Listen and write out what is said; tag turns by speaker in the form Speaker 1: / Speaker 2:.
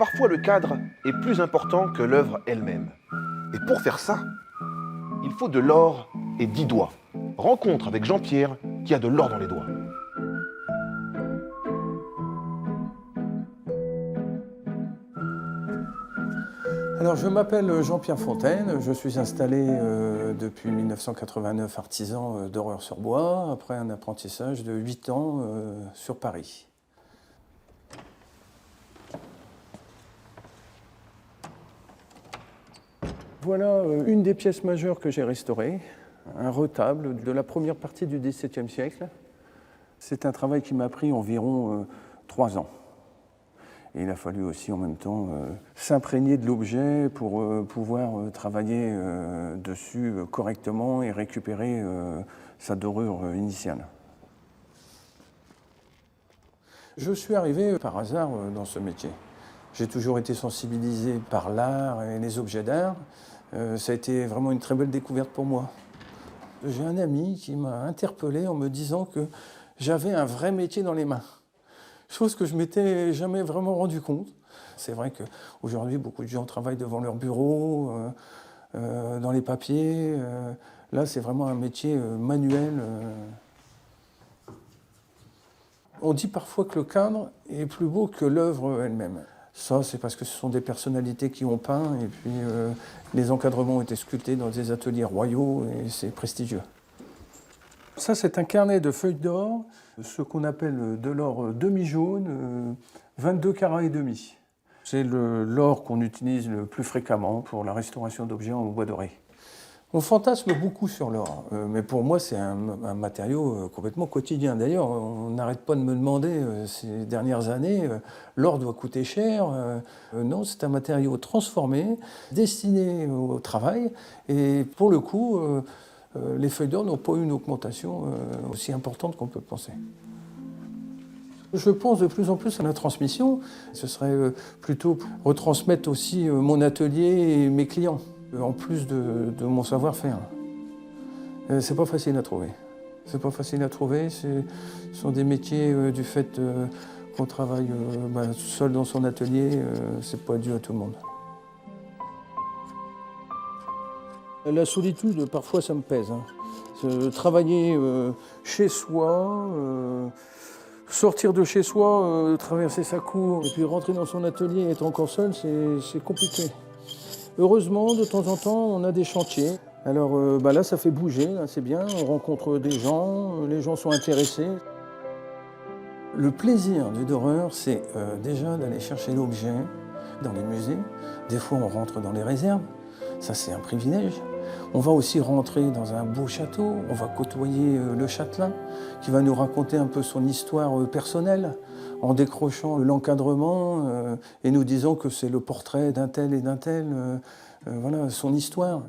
Speaker 1: parfois le cadre est plus important que l'œuvre elle-même. Et pour faire ça, il faut de l'or et 10 doigts. Rencontre avec Jean-Pierre qui a de l'or dans les doigts.
Speaker 2: Alors, je m'appelle Jean-Pierre Fontaine, je suis installé depuis 1989 artisan d'Horreur-sur-Bois, après un apprentissage de 8 ans sur Paris. Voilà une des pièces majeures que j'ai restaurées, un retable de la première partie du XVIIe siècle. C'est un travail qui m'a pris environ 3 ans. Et il a fallu aussi en même temps s'imprégner de l'objet pour pouvoir travailler dessus correctement et récupérer sa dorure initiale. Je suis arrivé par hasard dans ce métier. J'ai toujours été sensibilisé par l'art et les objets d'art. Ça a été vraiment une très belle découverte pour moi. J'ai un ami qui m'a interpellé en me disant que j'avais un vrai métier dans les mains. Chose que je ne m'étais jamais vraiment rendu compte. C'est vrai qu'aujourd'hui, beaucoup de gens travaillent devant leur bureau, dans les papiers. Là, c'est vraiment un métier manuel. On dit parfois que le cadre est plus beau que l'œuvre elle-même. Ça, c'est parce que ce sont des personnalités qui ont peint, et puis les encadrements ont été sculptés dans des ateliers royaux, et c'est prestigieux. Ça, c'est un carnet de feuilles d'or, ce qu'on appelle de l'or demi-jaune, 22 carats et demi. C'est l'or qu'on utilise le plus fréquemment pour la restauration d'objets en bois doré. On fantasme beaucoup sur l'or, mais pour moi, c'est un matériau complètement quotidien. D'ailleurs, on n'arrête pas de me demander ces dernières années, l'or doit coûter cher. Non, c'est un matériau transformé, destiné au travail, et pour le coup, les feuilles d'or n'ont pas eu une augmentation aussi importante qu'on peut penser. Je pense de plus en plus à la transmission. Ce serait plutôt retransmettre aussi mon atelier et mes clients, en plus de mon savoir-faire. C'est pas facile à trouver. C'est pas facile à trouver. Ce sont des métiers du fait qu'on travaille seul dans son atelier. C'est pas dû à tout le monde. La solitude, parfois, ça me pèse. Travailler chez soi, sortir de chez soi, traverser sa cour, et puis rentrer dans son atelier et être encore seul, c'est compliqué. Heureusement, de temps en temps, on a des chantiers. Alors là, ça fait bouger, c'est bien, on rencontre des gens, les gens sont intéressés. Le plaisir du doreur, c'est déjà d'aller chercher l'objet dans les musées. Des fois, on rentre dans les réserves. Ça, c'est un privilège. On va aussi rentrer dans un beau château. On va côtoyer le châtelain qui va nous raconter un peu son histoire personnelle en décrochant l'encadrement et nous disant que c'est le portrait d'un tel et d'un tel, voilà, son histoire.